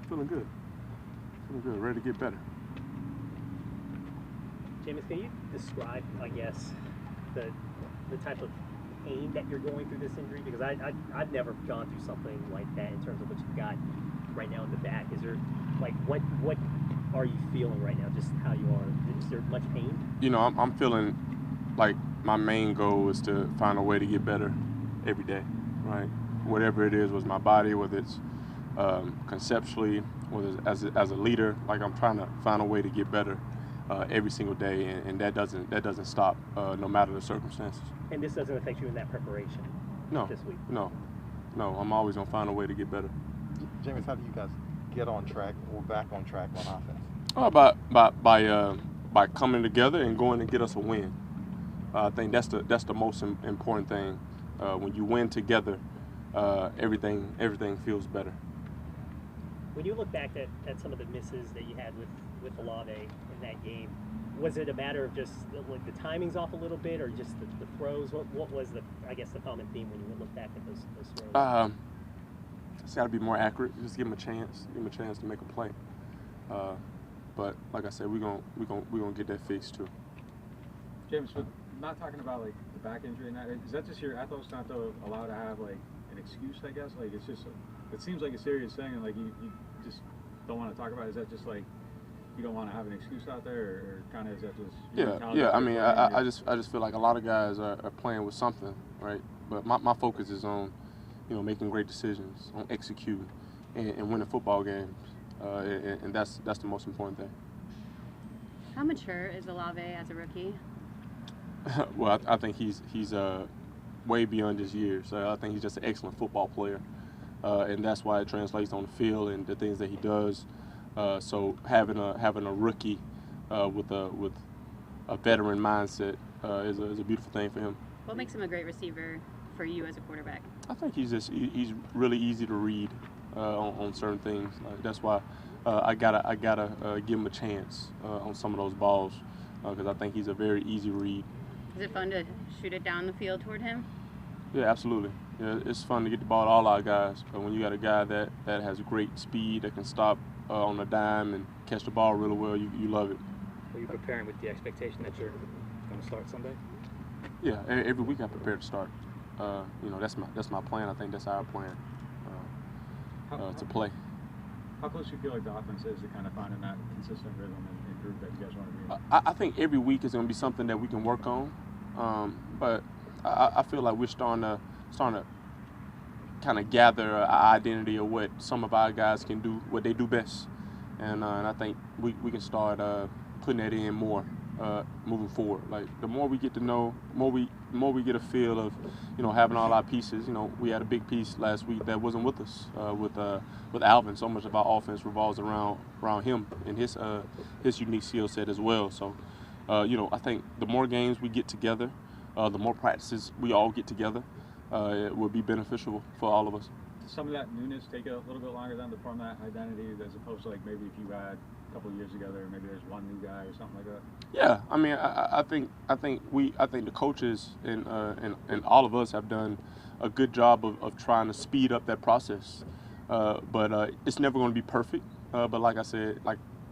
feeling good. Feeling good, ready to get better. Jameis, can you describe, I guess, the type of pain that you're going through this injury? Because I've never gone through something like that in terms of what you've got right now in the back. Is there, like, what are you feeling right now? Just how you are? Is there much pain? You know, I'm feeling like my main goal is to find a way to get better every day, right? Whatever it is, with my body, whether it's conceptually, whether it's as a leader, like I'm trying to find a way to get better every single day, and that doesn't stop no matter the circumstances. And this doesn't affect you in that preparation No, this week? no. I'm always gonna find a way to get better. Jameis, how do you guys get on track or back on track on offense? By coming together and going to get us a win. I think that's the most important thing. When you win together, everything feels better. When you look back at some of the misses that you had with Olave in that game, was it a matter of just like the timing's off a little bit, or just the throws? What was the common theme when you look back at those throws? It's got to be more accurate. Just give him a chance. Give him a chance to make a play. But like I said, we're gonna get that fixed too. James, but not talking about like the back injury and that, is that just your ethos not to allow to have like an excuse, I guess? Like it's just, it seems like a serious thing, and like you just don't want to talk about it. Is that just like you don't want to have an excuse out there, or kind of is that just your mentality? Yeah. I mean, I just feel like a lot of guys are playing with something, right? But my focus is on, making great decisions, on executing, and winning football games, and that's the most important thing. How mature is Olave as a rookie? Well, I think he's way beyond his years. I think he's just an excellent football player, and that's why it translates on the field and the things that he does. So having a rookie with a veteran mindset is a beautiful thing for him. What makes him a great receiver for you as a quarterback? I think he's really easy to read on certain things. That's why I gotta give him a chance on some of those balls, because I think he's a very easy read. Is it fun to shoot it down the field toward him? Yeah, absolutely. Yeah, it's fun to get the ball to all our guys. But when you got a guy that has great speed, that can stop on a dime and catch the ball really well, you love it. Are you preparing with the expectation that you're going to start Sunday? Yeah, every week I prepare to start. That's my plan. I think that's our plan to play. How close do you feel like the offense is to kind of finding that consistent rhythm and group that you guys want to be in? I think every week is going to be something that we can work on, but I feel like we're starting to kind of gather an identity of what some of our guys can do, what they do best, and I think we can start putting that in more moving forward. Like the more we get to know, the more we get a feel of, having all our pieces. We had a big piece last week that wasn't with us with Alvin. So much of our offense revolves around him and his unique skill set as well. So, I think the more games we get together, the more practices we all get together, it will be beneficial for all of us. Does some of that newness take a little bit longer than to form that identity, as opposed to like maybe if you had a couple of years together, maybe there's one new guy or something like that? Yeah, I mean, I think the coaches and all of us have done a good job of trying to speed up that process, but it's never going to be perfect. But like I said,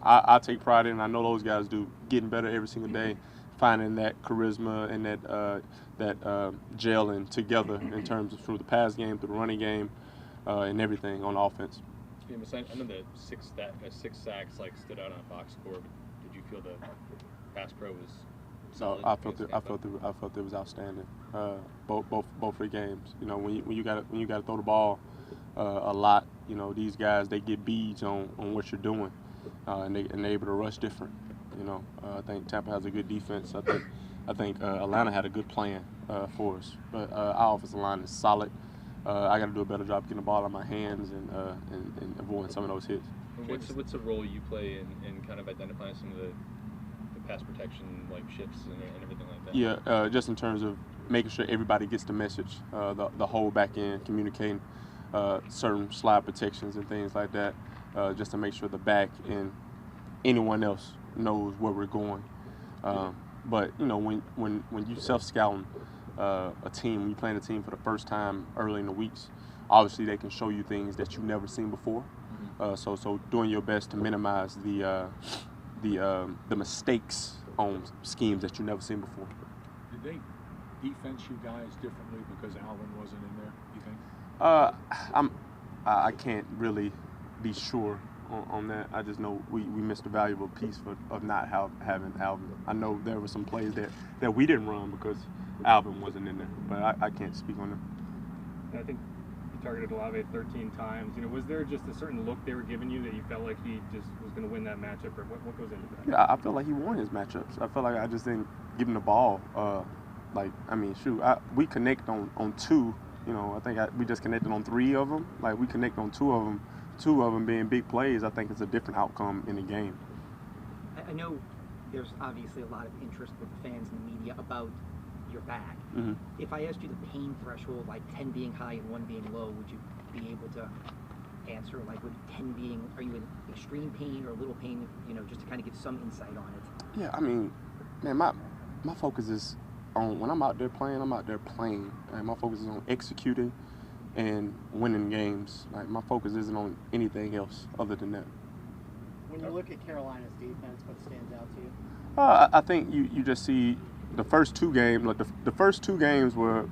I take pride in, and I know those guys do, getting better every single day, finding that charisma and that gelling together in terms of through the pass game, through the running game, and everything on offense. I know the six sacks stood out on a box score, but did you feel the pass pro was solid? No, I felt it was outstanding. Both three games. When you got to throw the ball a lot, these guys, they get beads on what you're doing, and they're able to rush different. I think Tampa has a good defense. I think Atlanta had a good plan for us, but our offensive line is solid. I got to do a better job getting the ball out of my hands and avoiding some of those hits. What's the role you play in kind of identifying some of the pass protection shifts and everything like that? Yeah, just in terms of making sure everybody gets the message, the whole back end, communicating certain slide protections and things like that, just to make sure the back and anyone else knows where we're going. But when you self-scouting a team, when you're playing a team for the first time early in the weeks, obviously they can show you things that you've never seen before. So doing your best to minimize the mistakes on schemes that you've never seen before. Did they defense you guys differently because Alvin wasn't in there, you think? I can't really be sure on that. I just know we missed a valuable piece of not having Alvin. I know there were some plays that we didn't run because Alvin wasn't in there, but I can't speak on them. I think you targeted Olave 13 times. You know, was there just a certain look they were giving you that you felt like he just was going to win that matchup, or what goes into that? Yeah, I feel like he won his matchups. I feel like I just didn't give him the ball. We connect on two. You know, I think we just connected on 3 of them. Like, we connect on 2 of them. 2 of them being big plays, I think it's a different outcome in the game. I know there's obviously a lot of interest with the fans and the media about your back. Mm-hmm. If I asked you the pain threshold, like 10 being high and 1 being low, would you be able to answer? Like, with 10 being, are you in extreme pain or a little pain? You know, just to kind of give some insight on it. Yeah, I mean, man, my focus is on, when I'm out there playing, I'm out there playing. And my focus is on executing and winning games. Like, my focus isn't on anything else other than that. When you look at Carolina's defense, what stands out to you? I think you just see the first 2 games. Like the first 2 games were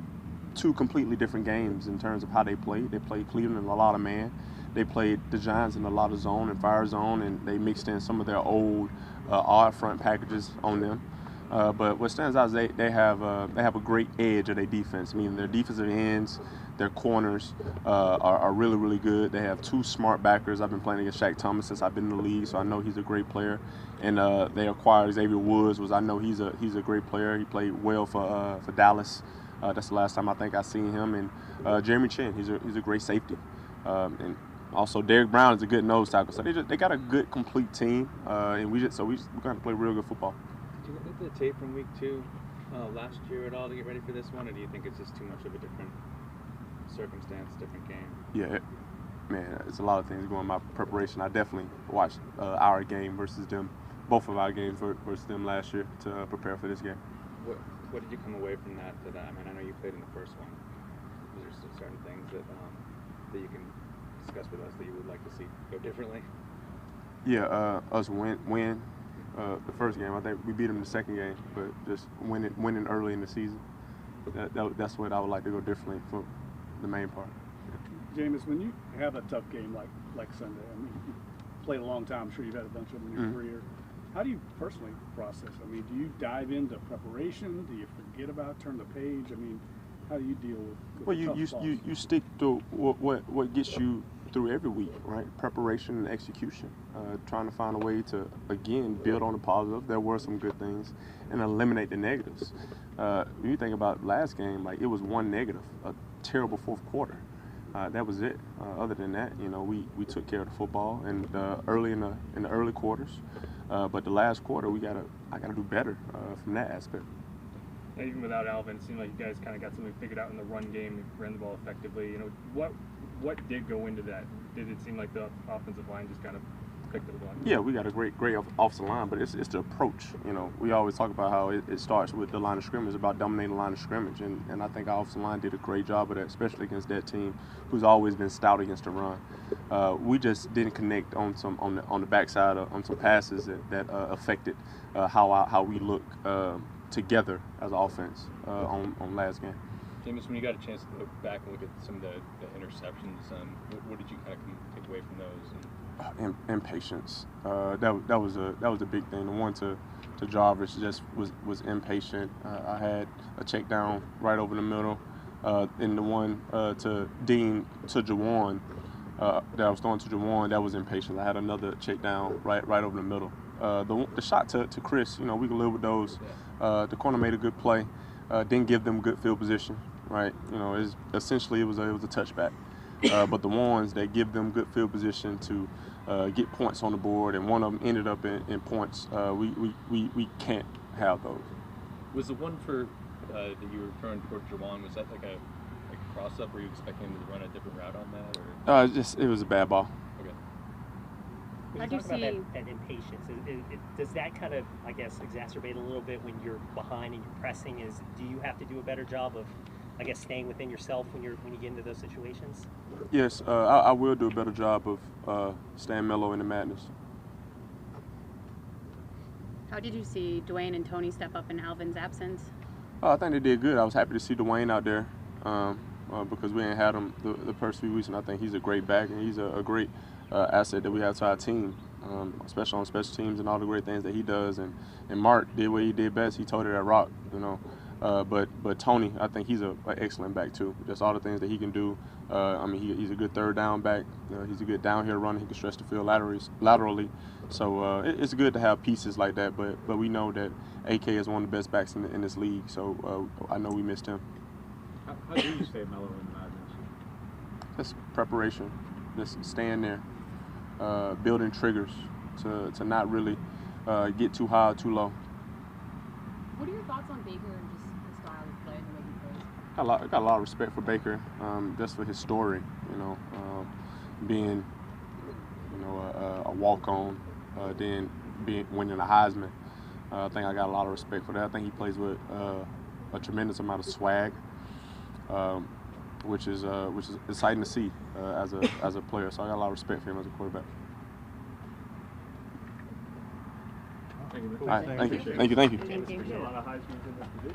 2 completely different games in terms of how they played. They played Cleveland in a lot of man. They played the Giants in a lot of zone and fire zone, and they mixed in some of their old odd front packages on them. But what stands out is they have a great edge of their defense. Meaning their defensive ends, their corners are really, really good. They have 2 smart backers. I've been playing against Shaq Thomas since I've been in the league, so I know he's a great player. And they acquired Xavier Woods, I know he's a great player. He played well for Dallas. That's the last time I think I seen him. And Jeremy Chin, he's a great safety. And also Derrick Brown is a good nose tackle. So they got a good complete team. And we're going to play real good football. Did you look at the tape from week 2 last year at all to get ready for this one, or do you think it's just too much of a different circumstance, different game? Yeah, man, it's a lot of things going in my preparation. I definitely watched our game versus them, both of our games versus them last year to prepare for this game. What did you come away from that? I mean, I know you played in the first one. Is there still certain things that you can discuss with us that you would like to see go differently? Yeah, us win the first game. I think we beat them the second game, but just winning early in the season. That's what I would like to go differently for the main part. Jameis, when you have a tough game like Sunday, I mean, you played a long time. I'm sure you've had a bunch of them in your career. How do you personally process? I mean, do you dive into preparation? Do you forget about, turn the page? I mean, how do you deal with Well, tough loss? you stick to what gets you through every week, right? Preparation and execution. Trying to find a way to, again, build on the positive. There were some good things, and eliminate the negatives. When you think about last game, like, it was 1 negative, a terrible 4th quarter. That was it. Other than that, you know, we took care of the football and early in the early quarters. But the last quarter, I gotta do better from that aspect. Even without Alvin, it seemed like you guys kind of got something figured out in the run game, ran the ball effectively. You know, what did go into that? Did it seem like the offensive line just kind of picked it up? Yeah, we got a great offensive line, but it's the approach. You know, we always talk about how it starts with the line of scrimmage, about dominating the line of scrimmage, and I think our offensive line did a great job of that, especially against that team who's always been stout against the run. We just didn't connect on the backside on some passes that affected how we look together as an offense on last game. Jameis, when you got a chance to look back and look at some of the interceptions, what did you kind of take away from those? Impatience. That was a big thing. The one to Jarvis just was impatient. I had a check down right over the middle, and the one to Dean to Jawan that I was throwing to Jawan, that was impatient. I had another check down right over the middle. The shot to Chris, you know, we can live with those. The corner made a good play. Didn't give them good field position, right? You know, essentially it was a touchback. But the ones that give them good field position to get points on the board, and one of them ended up in points, we can't have those. Was the one for that you were throwing toward Jawan, was that like a cross-up? Were you expecting him to run a different route on that? Or? It was a bad ball. Okay. When you talk about that impatience, does that kind of, I guess, exacerbate a little bit when you're behind and you're pressing? Do you have to do a better job of I guess staying within yourself when you get into those situations? Yes, I will do a better job of staying mellow in the madness. How did you see Dwayne and Tony step up in Alvin's absence? I think they did good. I was happy to see Dwayne out there because we ain't had him the first few weeks, and I think he's a great back, and he's a great asset that we have to our team, especially on special teams and all the great things that he does. And Mark did what he did best. He toted that rock, you know. But Tony, I think he's an excellent back too. Just all the things that he can do. I mean, he's a good third down back. He's a good downhill runner. He can stretch the field laterally. So it's good to have pieces like that. But we know that AK is one of the best backs in this league. So I know we missed him. How do you stay mellow in the madness? Just preparation. Just staying there. Building triggers to not really get too high or too low. What are your thoughts on Baker and just his style of play and the way he plays? Got a lot of respect for Baker, just for his story. You know, being a walk-on, then winning a Heisman. I think I got a lot of respect for that. I think he plays with a tremendous amount of swag, which is exciting to see as a player. So I got a lot of respect for him as a quarterback. Thank you. All right, thank you. Thank you. A lot of Heisman's in this division.